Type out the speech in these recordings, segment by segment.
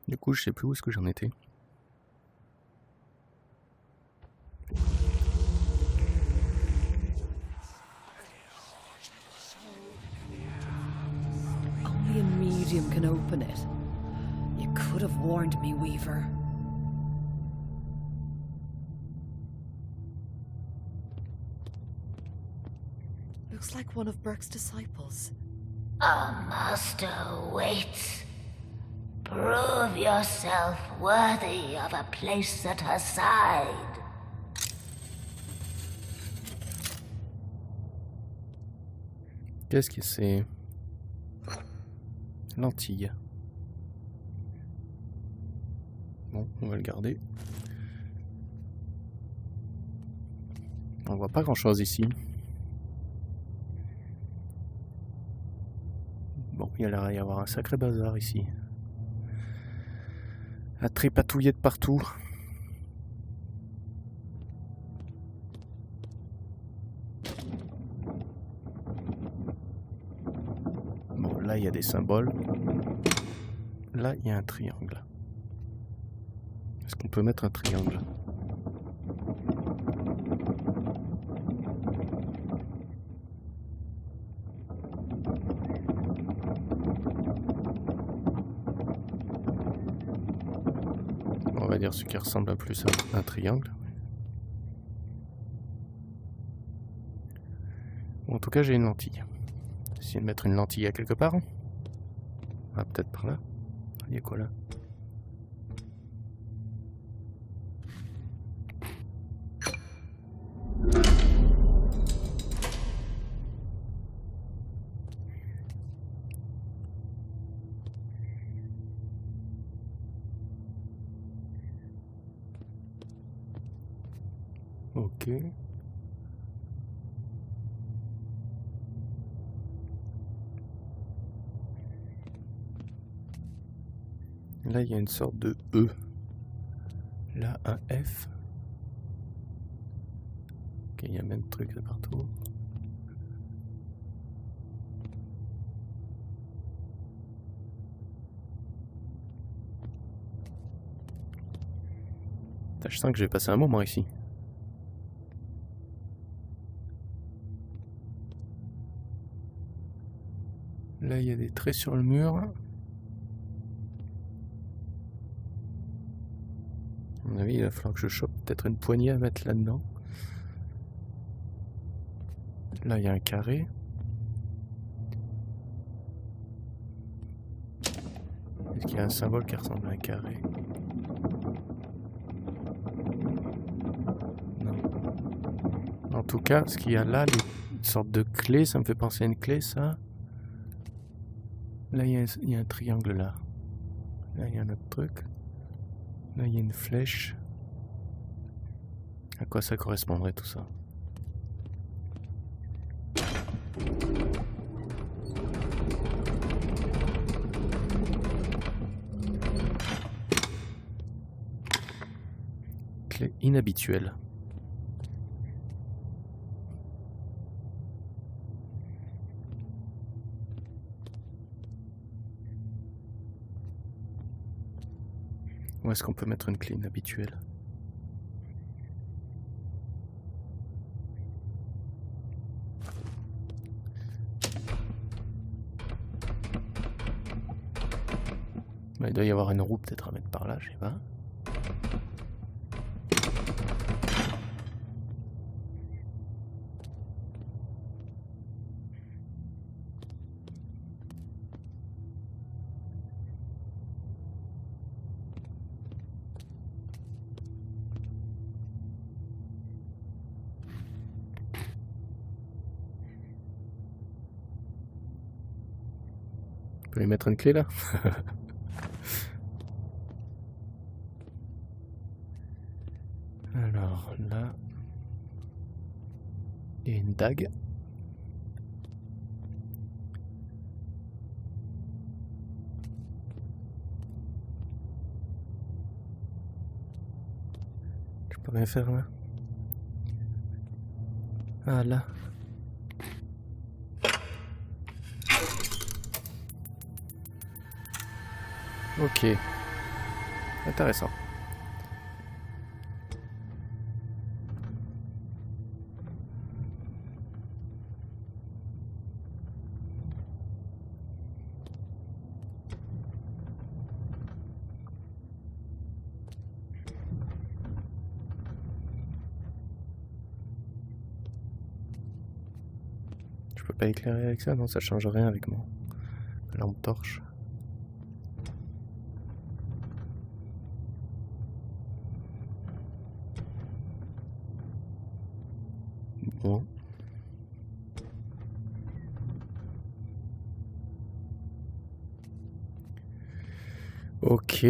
Du coup, je sais plus où est-ce que j'en étais. Only a medium can open it. You could have warned me, Weaver. Looks like one of Burke's disciples. Our master waits. Prove yourself worthy of a place at her side. Qu'est-ce que c'est? Lentille. Bon, on va le garder. On voit pas grand-chose ici. Bon, il y a l'air d'y avoir un sacré bazar ici. À tripatouiller de partout. Bon, là, il y a des symboles. Là, il y a un triangle. Est-ce qu'on peut mettre un triangle? On va dire ce qui ressemble à plus à un triangle. Bon, en tout cas, j'ai une lentille. Essayer de mettre une lentille à quelque part. Ah, peut-être par là. Il y a quoi là? Ok. Là, il y a une sorte de E. Là, un F. Ok, il y a même truc de partout. Je sens que j'ai passé un moment ici. Là, il y a des traits sur le mur. À mon avis, il va falloir que je chope peut-être une poignée à mettre là-dedans. Là, il y a un carré. Est-ce qu'il y a un symbole qui ressemble à un carré? Non. En tout cas, ce qu'il y a là, une sorte de clé, ça me fait penser à une clé, ça. Là, il y a un triangle là. Là, il y a un autre truc. Là, il y a une flèche. À quoi ça correspondrait tout ça? Clé inhabituelle. Où est-ce qu'on peut mettre une clé inhabituelle? Bah, il doit y avoir une roue peut-être à mettre par là, je sais pas. On peut lui mettre une clé là? Alors là, il y a une dague. Je peux rien faire là. Ah là. Ok. Intéressant. Je peux pas éclairer avec ça? Non, ça change rien avec ma lampe torche. Bon. Ok.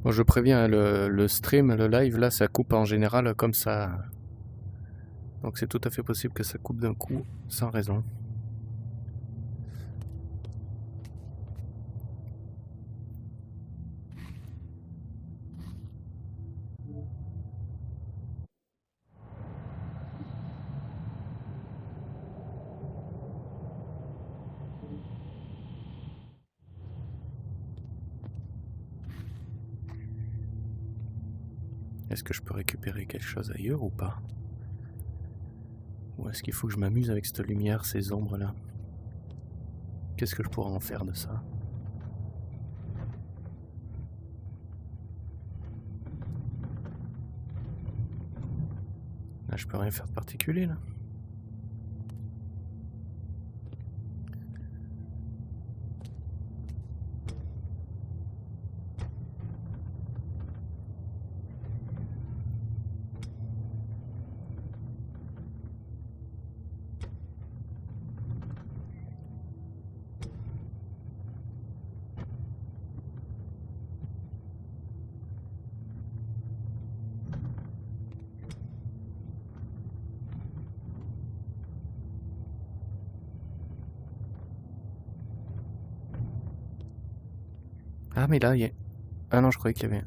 Bon, je préviens, hein, le stream, le live, là, ça coupe en général comme ça. Donc c'est tout à fait possible que ça coupe d'un coup, sans raison. Est-ce que je peux récupérer quelque chose ailleurs ou pas? Ou est-ce qu'il faut que je m'amuse avec cette lumière, ces ombres-là? Qu'est-ce que je pourrais en faire de ça? Là, je peux rien faire de particulier, là. Ah, mais là, il y a... Ah non, je croyais qu'il y avait...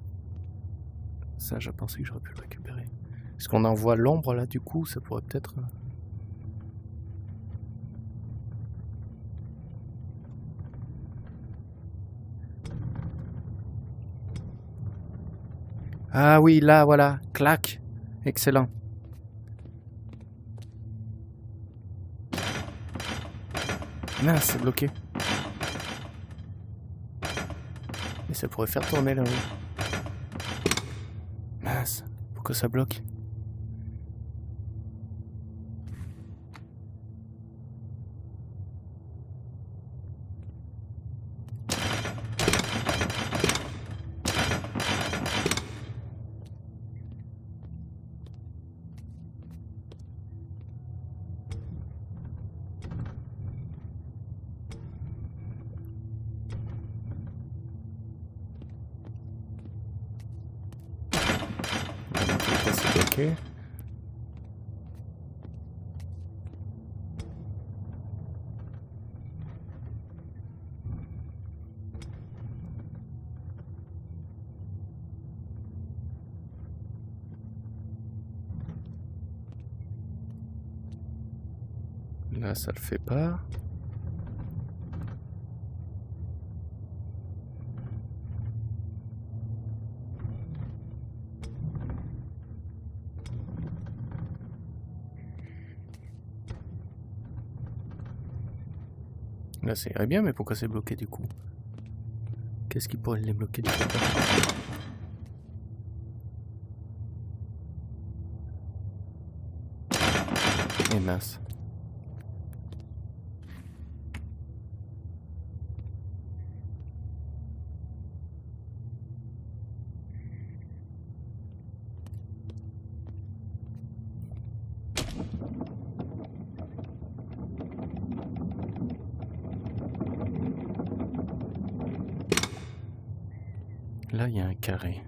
Ça, je pensais que j'aurais pu le récupérer. Est-ce qu'on envoie l'ombre, là, du coup? Ça pourrait peut-être... Ah oui, là, voilà. Clac. Excellent. Mince, c'est bloqué. Mais ça pourrait faire tourner là-haut. Mince, pourquoi ça bloque? C'est bloqué. Là, ça le fait pas. Là, ça irait bien, mais pourquoi c'est bloqué du coup? Qu'est-ce qui pourrait les bloquer du coup? Et mince. Là, il y a un carré.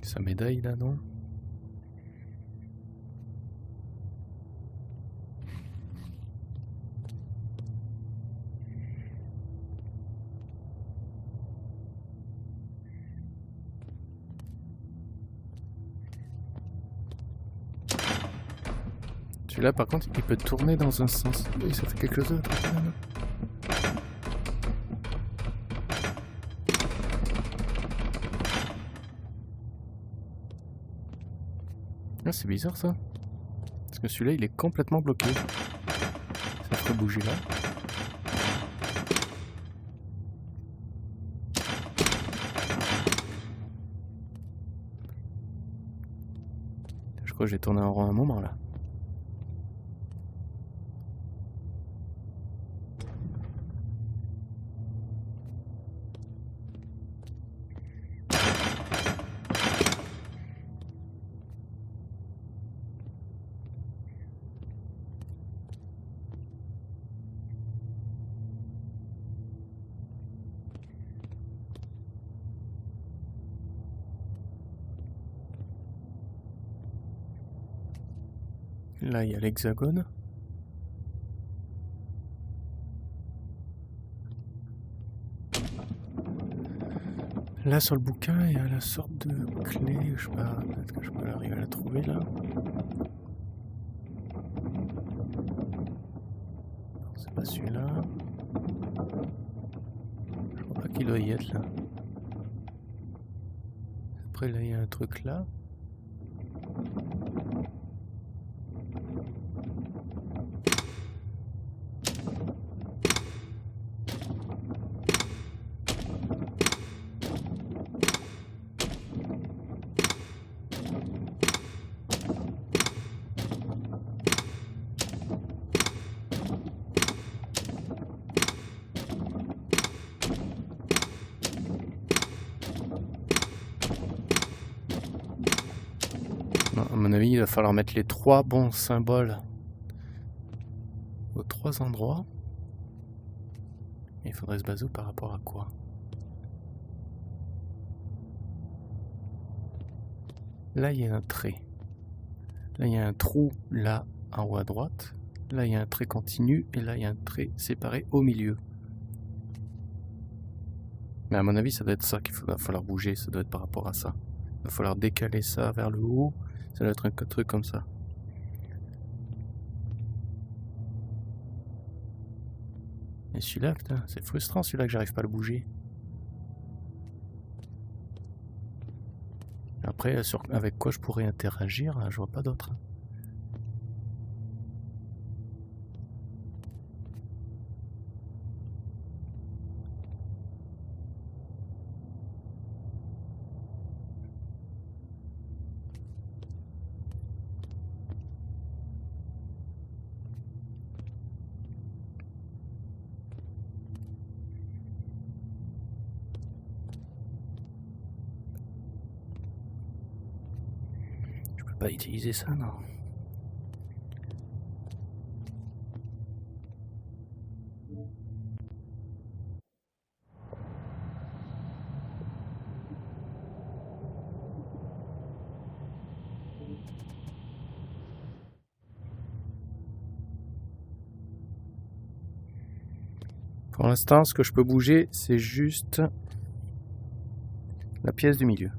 Sa médaille là, non? Celui-là, par contre, il peut tourner dans un sens. Oui, ça fait quelque chose d'autre. Ah, c'est bizarre ça. Parce que celui-là, il est complètement bloqué. Ça ferait bouger là. Je crois que j'ai tourné en rond un moment là. Là, il y a l'hexagone. Là, sur le bouquin, il y a la sorte de clé. Je sais pas, peut-être que je peux arriver à la trouver là. C'est pas celui-là. Je crois pas qu'il doit y être là. Après, là, il y a un truc là. À mon avis, il va falloir mettre les 3 bons symboles aux 3 endroits. Il faudrait se baser par rapport à quoi? Là, il y a un trait. Là, il y a un trou, là, en haut à droite. Là, il y a un trait continu. Et là, il y a un trait séparé au milieu. Mais à mon avis, ça doit être ça qu'il va falloir bouger. Ça doit être par rapport à ça. Il va falloir décaler ça vers le haut. Ça doit être un truc comme ça. Et celui-là, putain, c'est frustrant celui-là que j'arrive pas à le bouger. Après, avec quoi je pourrais interagir, je vois pas d'autre. Pas utiliser ça, non. Pour l'instant, ce que je peux bouger, c'est juste la pièce du milieu.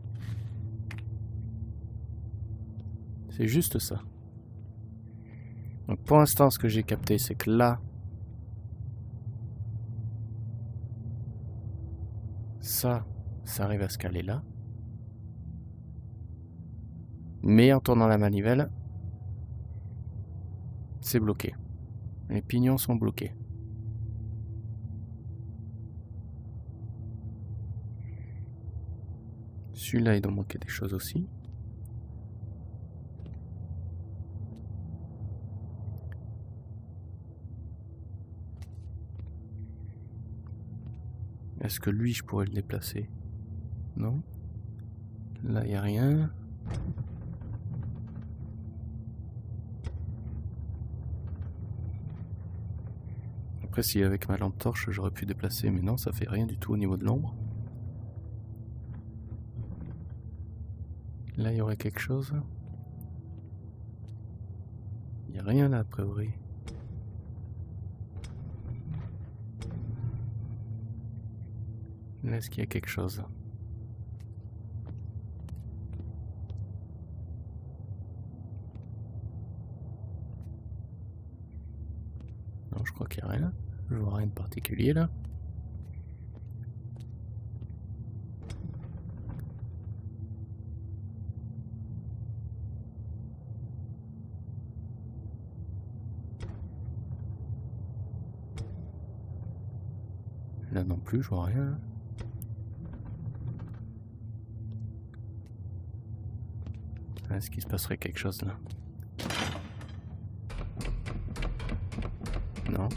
C'est juste ça. Donc pour l'instant, ce que j'ai capté, c'est que là, ça arrive à se caler là. Mais en tournant la manivelle, c'est bloqué. Les pignons sont bloqués. Celui-là, il doit manquer des choses aussi. Est-ce que lui, je pourrais le déplacer? Non. Là, il n'y a rien. Après, si avec ma lampe torche, j'aurais pu déplacer, mais non, ça fait rien du tout au niveau de l'ombre. Là, il y aurait quelque chose. Il n'y a rien là, a priori. Là, est-ce qu'il y a quelque chose? Non, je crois qu'il n'y a rien. Je vois rien de particulier là. Là non plus, je vois rien. Est-ce qu'il se passerait quelque chose là? Non.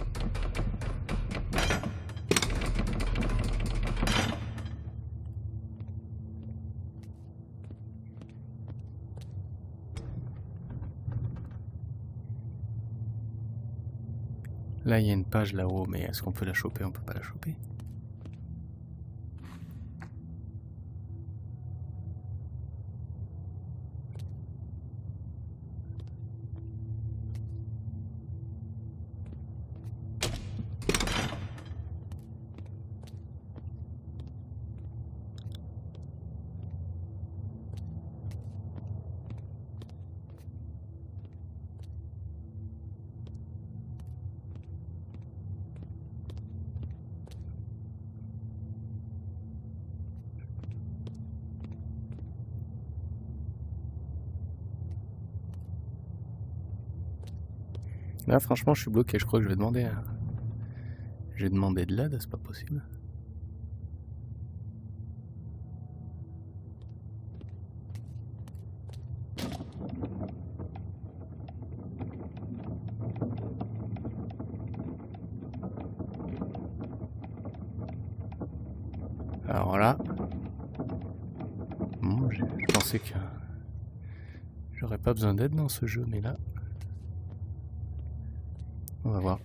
Là, il y a une page là-haut, mais est-ce qu'on peut la choper? On peut pas la choper. Là, franchement, je suis bloqué. Je crois que je vais demander. Je vais demander de l'aide, c'est pas possible. Alors là, bon, je pensais que j'aurais pas besoin d'aide dans ce jeu, mais là, on va voir.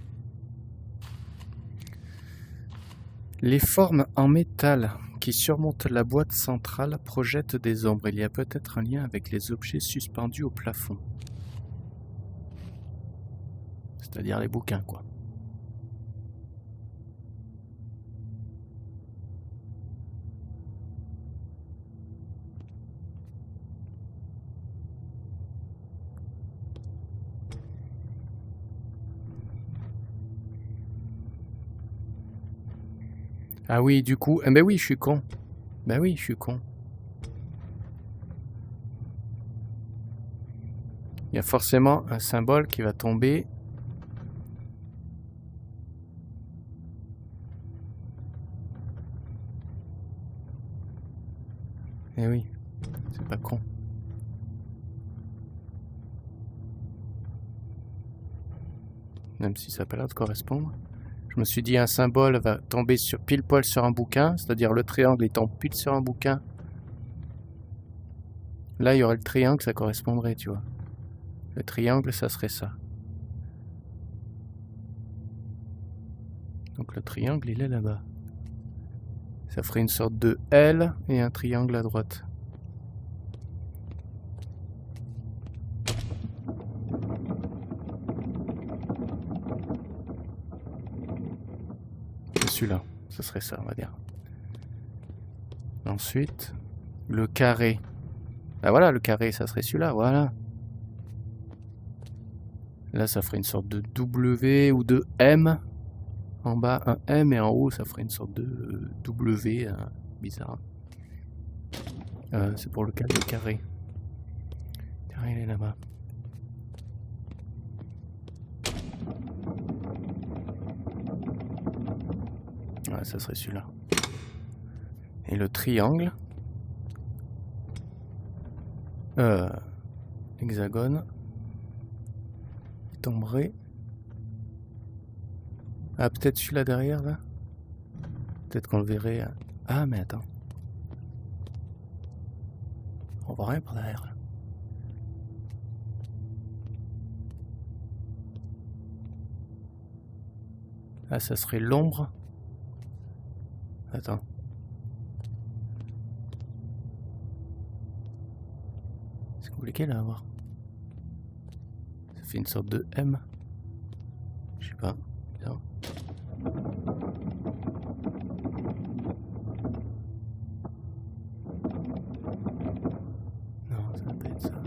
Les formes en métal qui surmontent la boîte centrale projettent des ombres. Il y a peut-être un lien avec les objets suspendus au plafond. C'est-à-dire les bouquins, quoi. Ah oui, du coup... ben oui, je suis con. Ben oui, je suis con. Il y a forcément un symbole qui va tomber. Eh oui, c'est pas con. Même si ça n'a pas l'air de correspondre. Je me suis dit un symbole va tomber pile poil sur un bouquin, c'est-à-dire le triangle il tombe pile sur un bouquin. Là il y aurait le triangle, ça correspondrait, tu vois. Le triangle, ça serait ça. Donc le triangle, il est là-bas. Ça ferait une sorte de L et un triangle à droite. Celui-là, ce serait ça, on va dire. Ensuite, le carré. Ah voilà, le carré, ça serait celui-là, voilà. Là, ça ferait une sorte de W ou de M. En bas, un M, et en haut, ça ferait une sorte de W, bizarre. C'est pour le cas de carré. Le carré, il est là-bas. Ouais, ça serait celui-là. Et le triangle. Hexagone. Il tomberait. Ah, peut-être celui-là derrière, là. Peut-être qu'on le verrait. Ah, mais attends. On voit rien par derrière, là. Ah, ça serait l'ombre. Attends. C'est compliqué là à voir. Ça fait une sorte de M. Je sais pas. Non. Non, ça va pas être ça.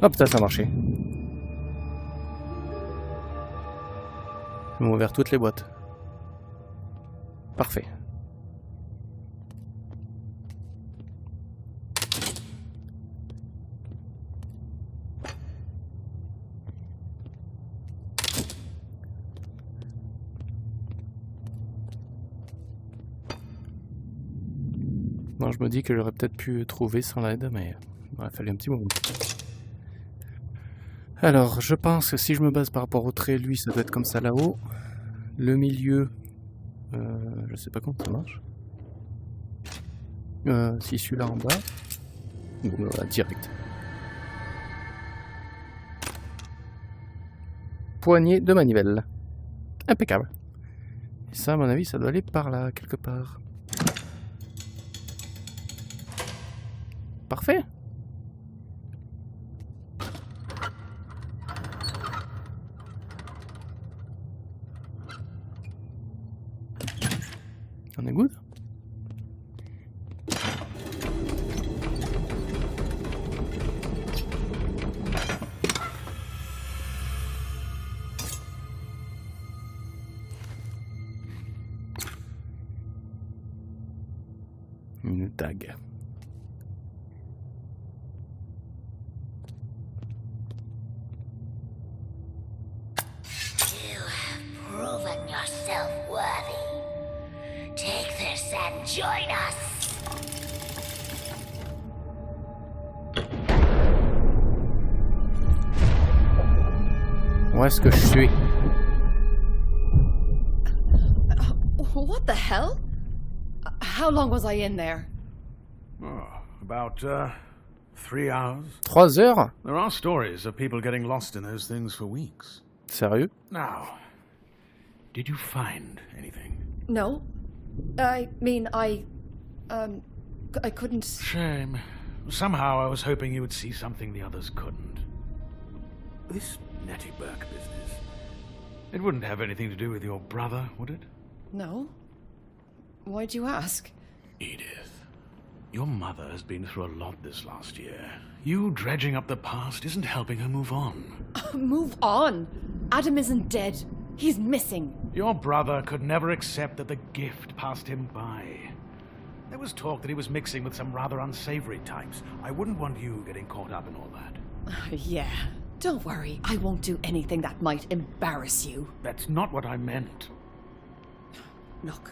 Oh putain, ça a marché. Ils m'ont ouvert toutes les boîtes. Parfait. Bon, je me dis que j'aurais peut-être pu trouver sans l'aide, mais il a fallu un petit moment. Alors, je pense que si je me base par rapport au trait, lui, ça doit être comme ça là-haut. Le milieu, je sais pas comment ça marche. Si celui-là en bas, bon, voilà, direct. Poignée de manivelle. Impeccable. Et ça, à mon avis, ça doit aller par là, quelque part. Parfait. On est good. Une dague. Proven yourself worthy. Take this and join us. Où est-ce que je suis? What the hell? How long was I in there? Oh, about 3 hours. 3 heures? There are stories of people getting lost in those things for weeks. Sérieux? Now, did you find anything? No. I mean, I couldn't... Shame. Somehow I was hoping you would see something the others couldn't. This Nettie Burke business. It wouldn't have anything to do with your brother, would it? No. Why'd you ask? Edith, your mother has been through a lot this last year. You dredging up the past isn't helping her move on. Move on! Adam isn't dead. He's missing. Your brother could never accept that the gift passed him by. There was talk that he was mixing with some rather unsavory types. I wouldn't want you getting caught up in all that. Yeah. Don't worry. I won't do anything that might embarrass you. That's not what I meant. Look.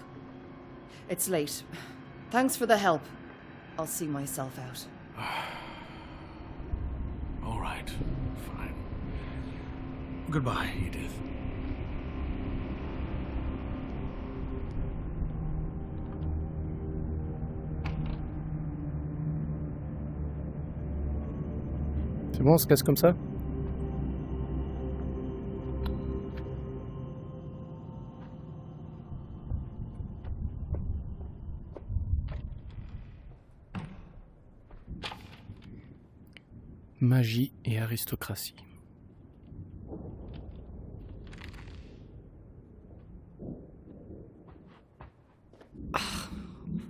It's late. Thanks for the help. I'll see myself out. All right. Fine. Goodbye, Edith. C'est bon, on se casse comme ça? Magie et aristocratie.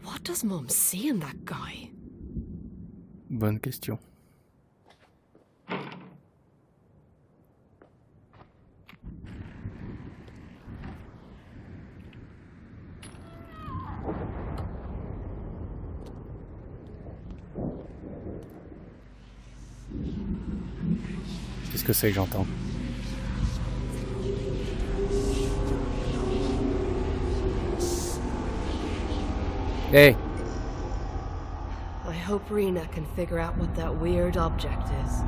What does Mom see in that guy? Bonne question. Qu'est-ce que c'est que j'entends? Hey! I hope Rena can figure out what that weird object is.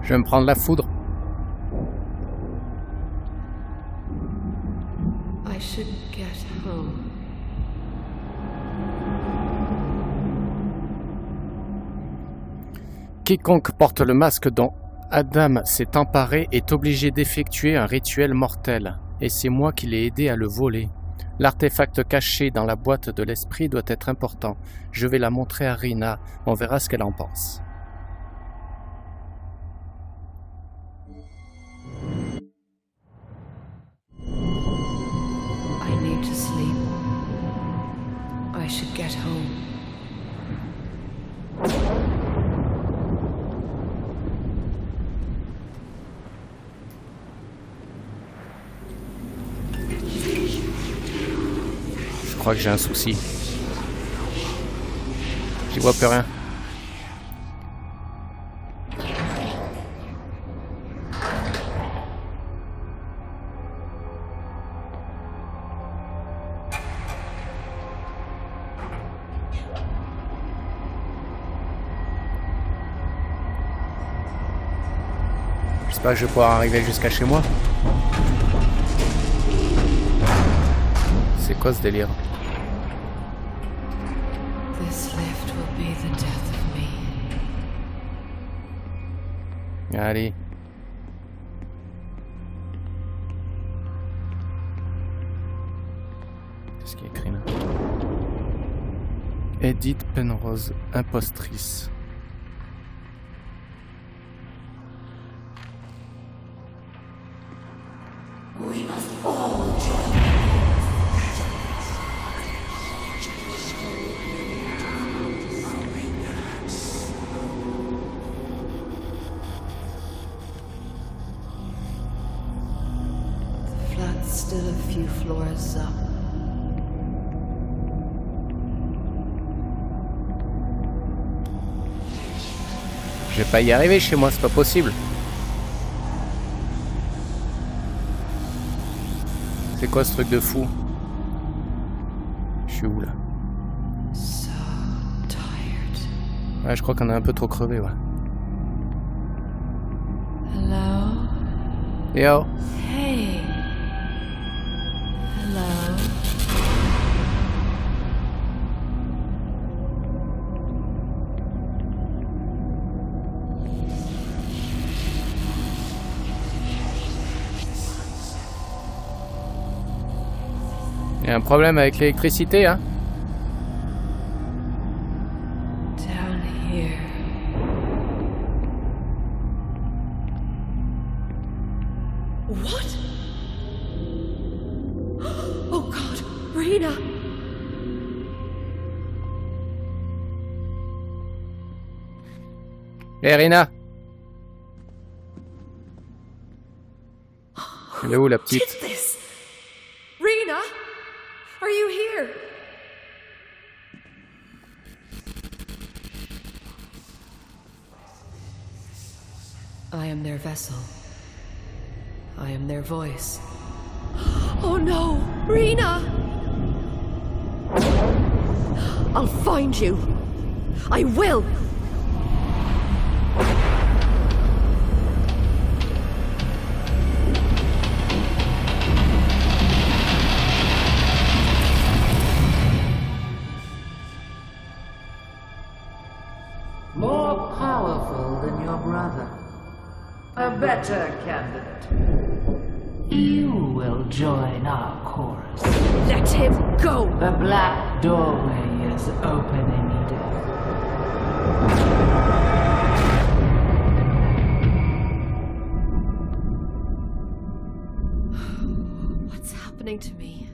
Je vais me prendre la foudre. I should get home. Quiconque porte le masque dont Adam s'est emparé est obligé d'effectuer un rituel mortel, et c'est moi qui l'ai aidé à le voler. L'artefact caché dans la boîte de l'esprit doit être important. Je vais la montrer à Rina, on verra ce qu'elle en pense. I need to sleep. I should get home. crois que j'ai un souci. J'y vois plus rien. J'espère que je vais pouvoir arriver jusqu'à chez moi. C'est quoi ce délire? This lift will be the death of me. Allez. Qu'est-ce qu'il y a écrit là? Edith Penrose, impostrice. The flat's still a few floors up. Je vais pas y arriver chez moi, c'est pas possible. C'est quoi ce truc de fou? Je suis où là? So tired. Ouais, je crois qu'on est un peu trop crevé, ouais. Hello? Yo. Hey. Hello? Il y a un problème avec l'électricité, hein? Down here. What? Oh God, Rena! Hé, Rina! Elle est où, la petite? Did this? Rena? Are you here? I am their vessel. I am their voice. Oh no, Rena! I'll find you. I will! More powerful than your brother. A better candidate. You will join our chorus. Let him go! The black doorway is opening, Edith. What's happening to me?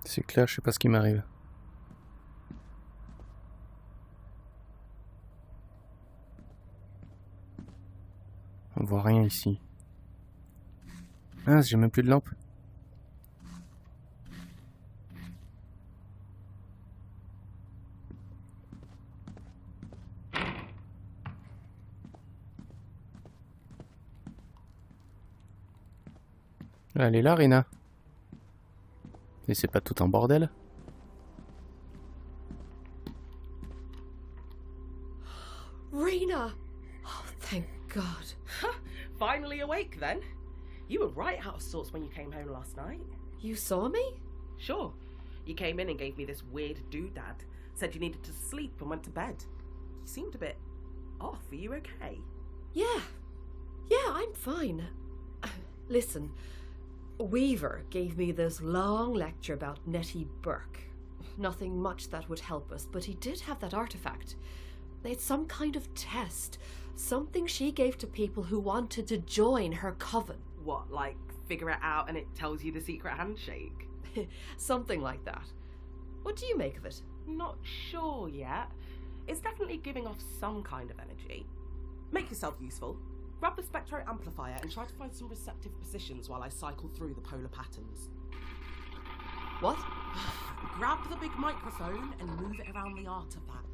C'est clair, je sais pas ce qui m'arrive. On voit rien ici. Ah, j'ai même plus de lampe. Elle est là, Rina. Et c'est pas tout un bordel? Rena! Oh, thank God. Finally awake then? You were right out of sorts when you came home last night. You saw me? Sure. You came in and gave me this weird doodad. Said you needed to sleep and went to bed. You seemed a bit off. Are you okay? Yeah, I'm fine. Listen, Weaver gave me this long lecture about Nettie Burke. Nothing much that would help us, but he did have that artifact. It's some kind of test. Something she gave to people who wanted to join her coven. What, like figure it out and it tells you the secret handshake? Something like that. What do you make of it? Not sure yet. It's definitely giving off some kind of energy. Make yourself useful. Grab the spectro amplifier and try to find some receptive positions while I cycle through the polar patterns. What? Grab the big microphone and move it around the artifact.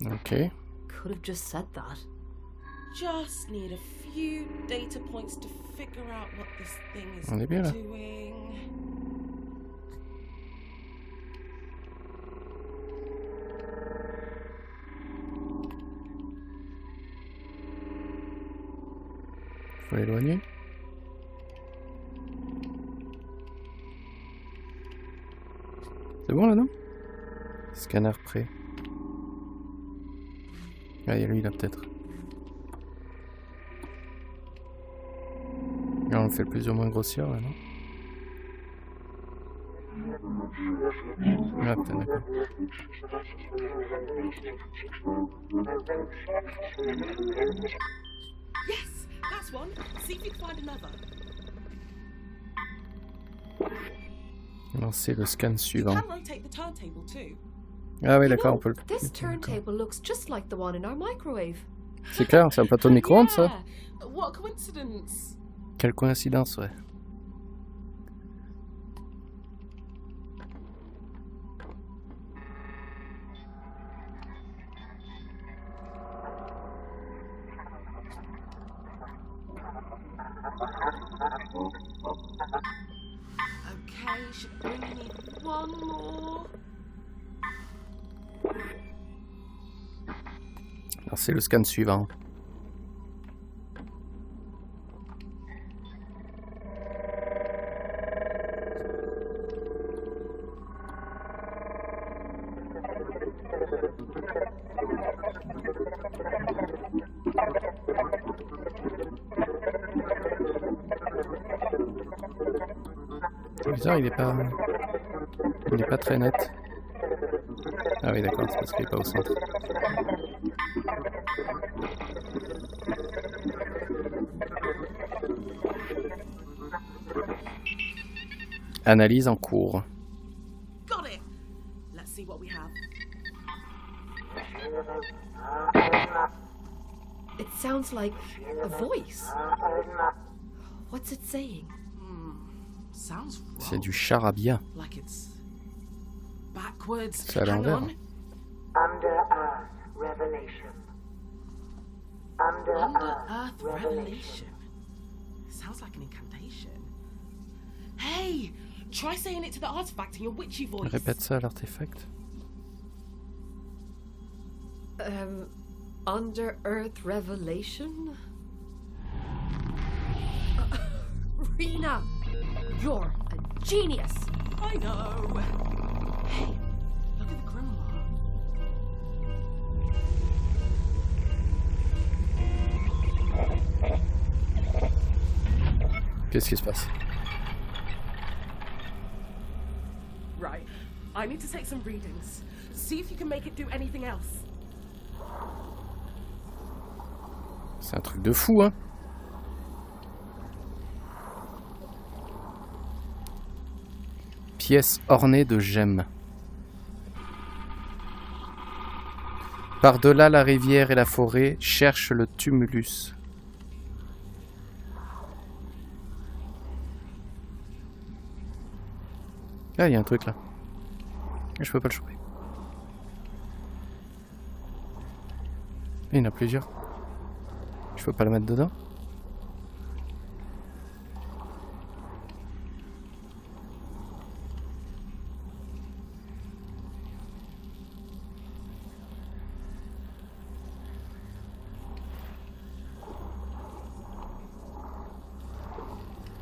Ok. Could have just said that. Just need a few data points to figure out what this thing is On est bien là. doing. Faut l'éloigner. C'est bon là, non? Scanner prêt. Ah, il y a lui là peut-être. Là, on le fait plus ou moins grossir là, non? Ah, putain, d'accord. Yes, that's one. See if you can find another. Lancer le scan You suivant. can rotate the turntable too. Ah oui, You d'accord, know, on peut le... This D'accord. turntable looks just like the one in our microwave. C'est clair, c'est un plateau de micro-ondes ça? Yeah. What a coincidence. Quelle coïncidence, ouais. Okay, should only need one more. Lancer le scan suivant. C'est bizarre, il est pas très net. Ah oui, d'accord, c'est parce qu'il est pas au centre. Analyse en cours. Got it. Let's see what we have. It sounds like a voice. What's it saying? Sounds wrong. C'est du charabia. Like it's backwards. C'est à Hang l'envers. on. Under Earth Revelation. Under Earth Revelation. Sounds like an incantation. Hey, try saying it to the artifact in your witchy voice. Répète ça à l'artefact. Under Earth Revelation? Rena, you're a genius. I know. Hey, look at the grimoire. Qu'est-ce qui se passe? Right. I need to take some readings. See if you can make it do anything else. C'est un truc de fou, hein? Pièce ornée de gemmes. Par-delà la rivière et la forêt, cherche le tumulus. Ah, il y a un truc là. Je peux pas le choper. Il y en a plusieurs. Je peux pas le mettre dedans.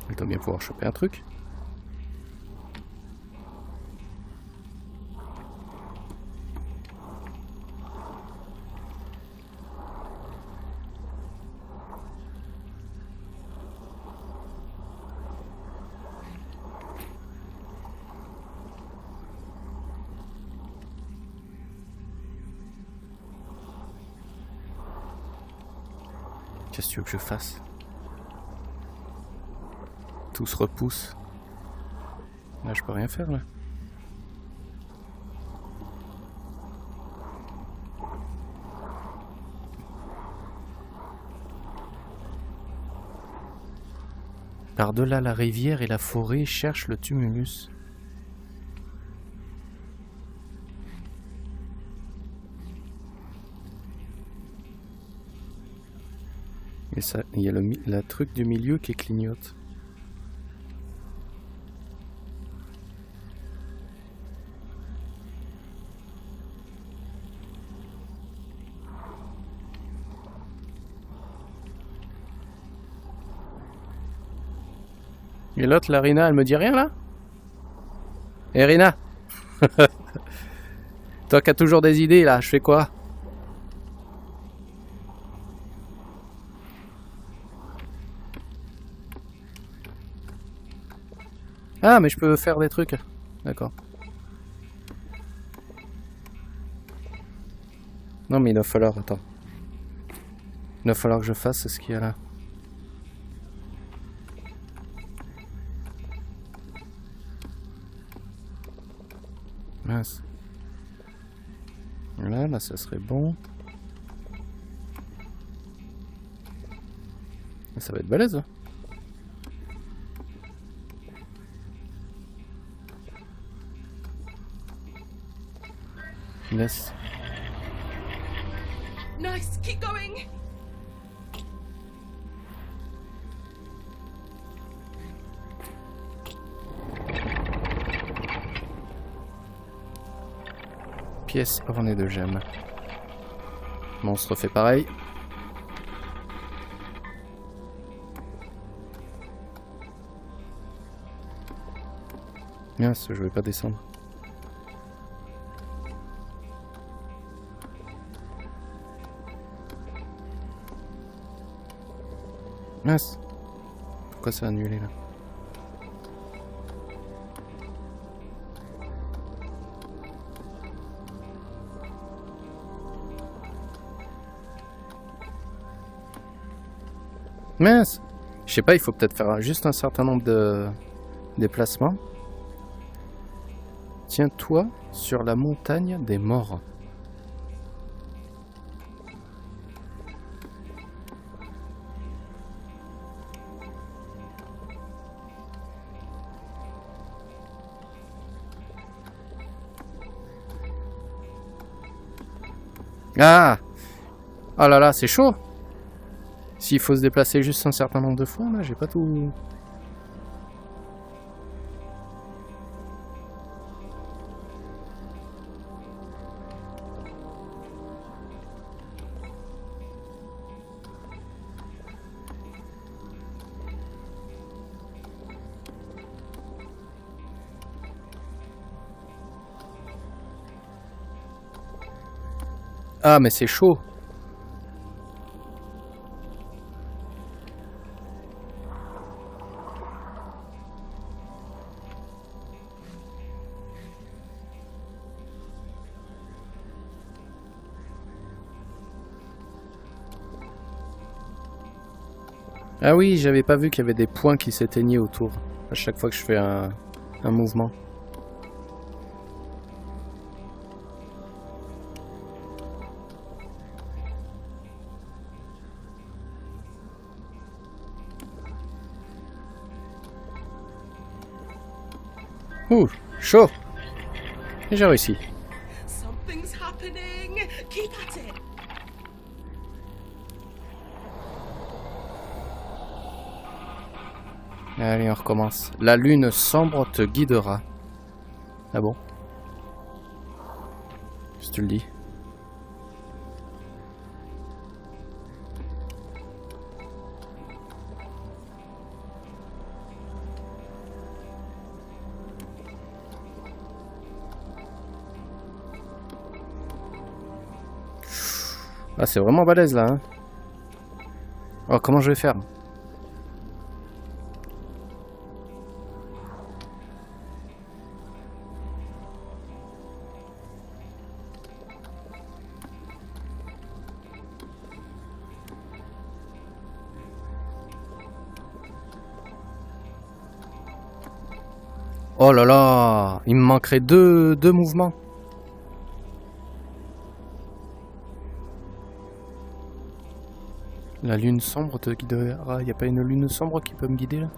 Il doit bien pouvoir choper un truc. Qu'est-ce que tu veux que je fasse? Tout se repousse. Là, je peux rien faire, là. Par-delà la rivière et la forêt, cherche le tumulus. Et ça, il y a la truc du milieu qui clignote. Et l'autre, la Rina, elle me dit rien là? Eh Rina, toi qui as toujours des idées là, je fais quoi? Ah, mais je peux faire des trucs. D'accord. Non, mais il va falloir... Attends. Il va falloir que je fasse ce qu'il y a là. Mince. Là, ça serait bon. Ça va être balèze, hein. Laisse. Nice, keep going. Pièce ornée de gemmes. Monstre fait pareil. Mince, je vais pas descendre. Mince. Pourquoi ça a annulé là? Mince. Je sais pas, il faut peut-être faire juste un certain nombre de déplacements. Tiens-toi sur la montagne des morts. Ah! Oh là là, c'est chaud! S'il faut se déplacer juste un certain nombre de fois, là, j'ai pas tout... Ah, mais c'est chaud! Ah oui, j'avais pas vu qu'il y avait des points qui s'éteignaient autour à chaque fois que je fais un mouvement. Ouh, chaud! Et j'ai réussi. Something's happening. Keep at it. Allez, on recommence. La lune sombre te guidera. Ah bon? Si tu le dis. Ah, c'est vraiment balèze là, hein. Oh, comment je vais faire? Oh là là, il me manquerait deux mouvements. La lune sombre te guidera. Il n'y a pas une lune sombre qui peut me guider là?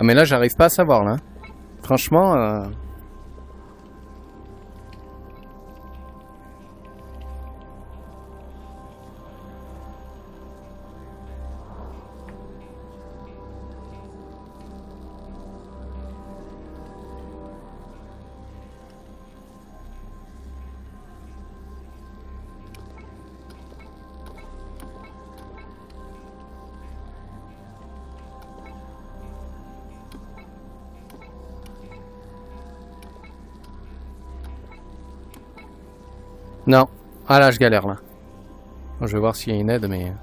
Ah mais là j'arrive pas à savoir là. Franchement... Non. Ah là, je galère là. Je vais voir s'il y a une aide, mais...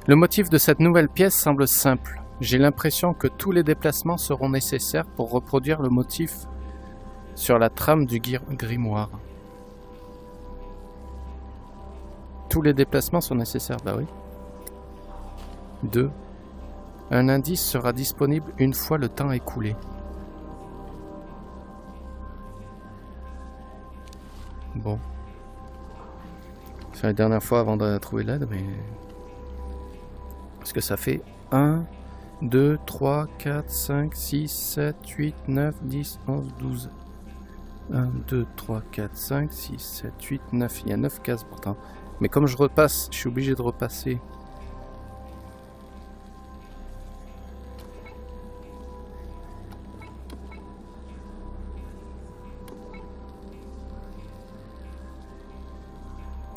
Le motif de cette nouvelle pièce semble simple. J'ai l'impression que tous les déplacements seront nécessaires pour reproduire le motif sur la trame du grimoire. Tous les déplacements sont nécessaires, bah oui. 2. Un indice sera disponible une fois le temps écoulé. Bon. C'est la dernière fois avant de trouver l'aide, mais... Parce que ça fait 1, 2, 3, 4, 5, 6, 7, 8, 9, 10, 11, 12. 1, 2, 3, 4, 5, 6, 7, 8, 9. Il y a 9 cases pourtant. Mais comme je repasse, je suis obligé de repasser.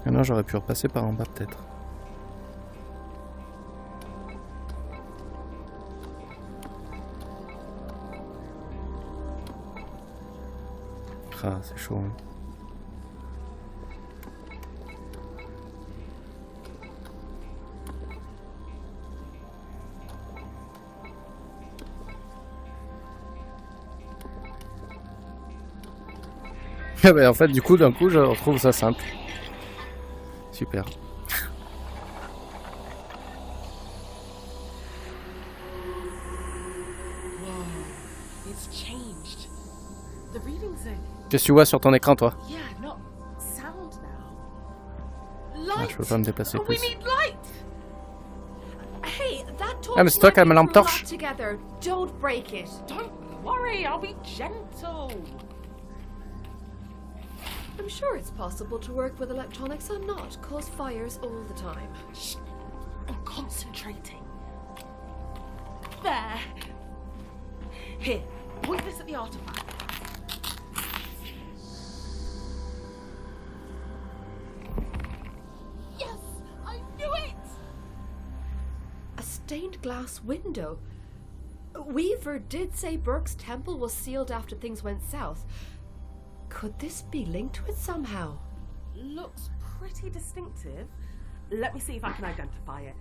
Ah non, j'aurais pu repasser par en bas peut-être. Ah, c'est chaud. Hein. Ah bah, en fait, du coup, d'un coup, je retrouve ça simple. Super. Qu'est-ce que tu vois sur ton écran, toi? Ah, je peux pas me déplacer plus. Ah mais c'est toi qui as ma lampe torche. Don't worry, I'll be gentle. I'm sure it's possible to work with electronics and not cause fires all the time. Shh. I'm concentrating. There. Here, point this at the artifact. Yes, I knew it! A stained glass window. Weaver did say Burke's temple was sealed after things went south. Could this be linked to it somehow? Looks pretty distinctive. Let me see if I can identify it.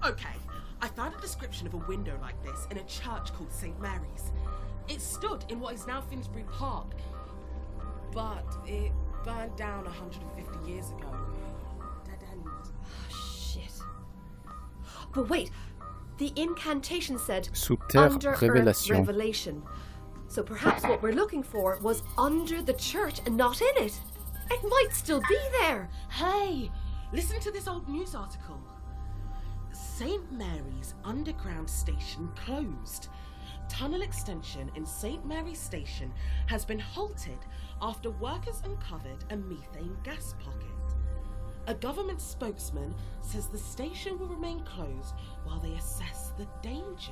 Okay, I found a description of a window like this in a church called St. Mary's. It stood in what is now Finsbury Park, but it burned down 150 years ago. Dead end. Oh, shit. But wait, the incantation said Sous terre, under révélation. earth revelation. So perhaps what we're looking for was under the church and not in it. It might still be there. Hey, listen to this old news article. St. Mary's underground station closed. Tunnel extension in St. Mary's station has been halted after workers uncovered a methane gas pocket. A government spokesman says the station will remain closed while they assess the danger.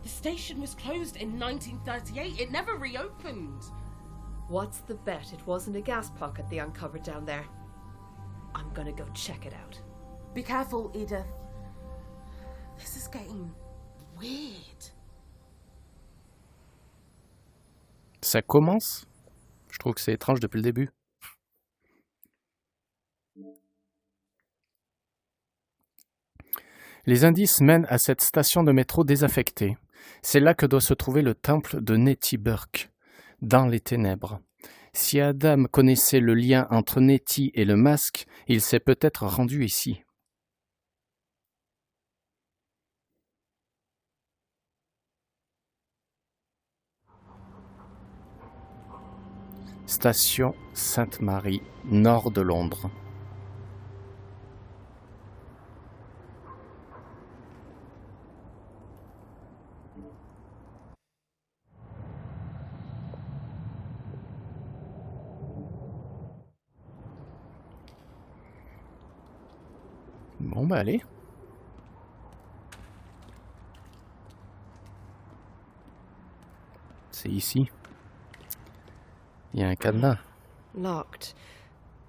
The station was closed in 1938. It never reopened. What's the bet it wasn't a gas pocket they uncovered down there? I'm gonna go check it out. Be careful, Edith. This is getting weird. Ça commence. Je trouve que c'est étrange depuis le début. Les indices mènent à cette station de métro désaffectée. C'est là que doit se trouver le temple de Nettie Burke, dans les ténèbres. Si Adam connaissait le lien entre Nettie et le masque, il s'est peut-être rendu ici. Station Sainte-Marie, nord de Londres. Bon bah allez. C'est ici. Il y a un cadenas. Locked.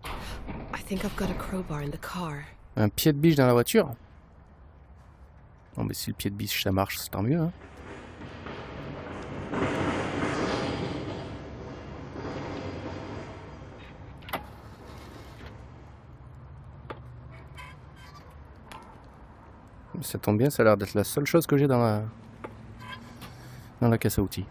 I think I've got a crowbar in the car. Un pied de biche dans la voiture. Bon mais si le pied de biche ça marche, c'est tant mieux hein. Ça tombe bien, ça a l'air d'être la seule chose que j'ai dans la caisse à outils.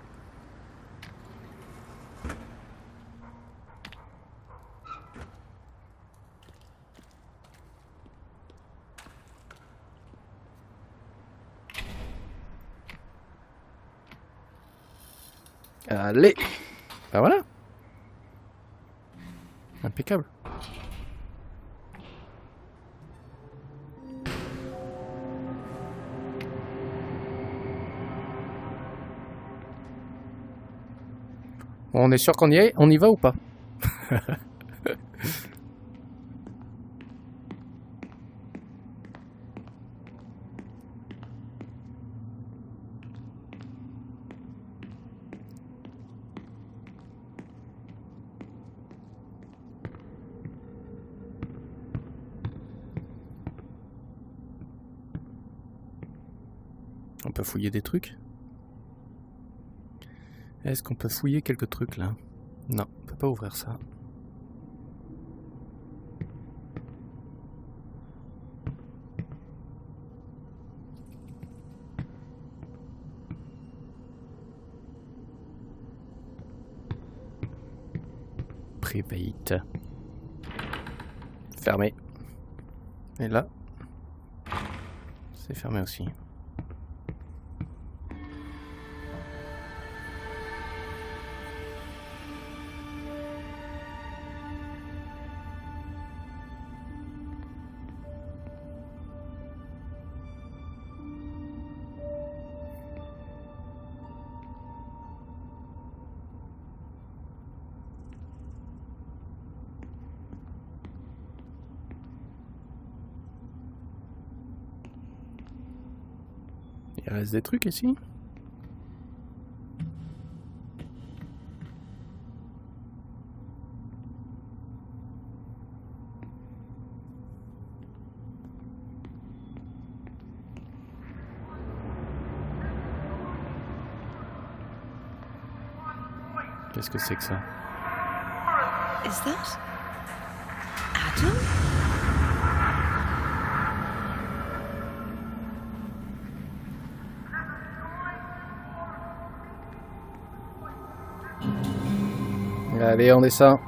Allez, ben voilà. Impeccable. On est sûr qu'on y est? On y va ou pas? On peut fouiller des trucs? Est-ce qu'on peut fouiller quelques trucs là? Non, on peut pas ouvrir ça. Private. Fermé. Et là, c'est fermé aussi. Il reste des trucs ici? Qu'est-ce que c'est que ça? Is that Adam? Allez, on descend.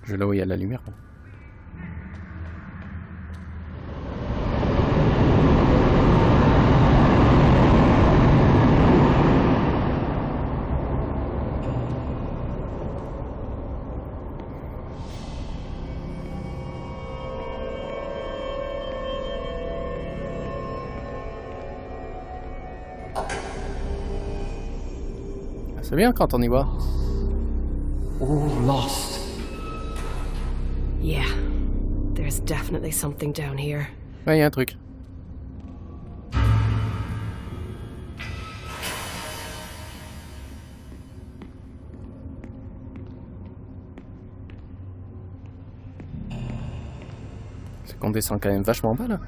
Je vais là où il y a la lumière. C'est bien quand on y va. All lost. Yeah, there's definitely something down here. Ouais, il y a un truc. C'est qu'on descend quand même vachement bas là.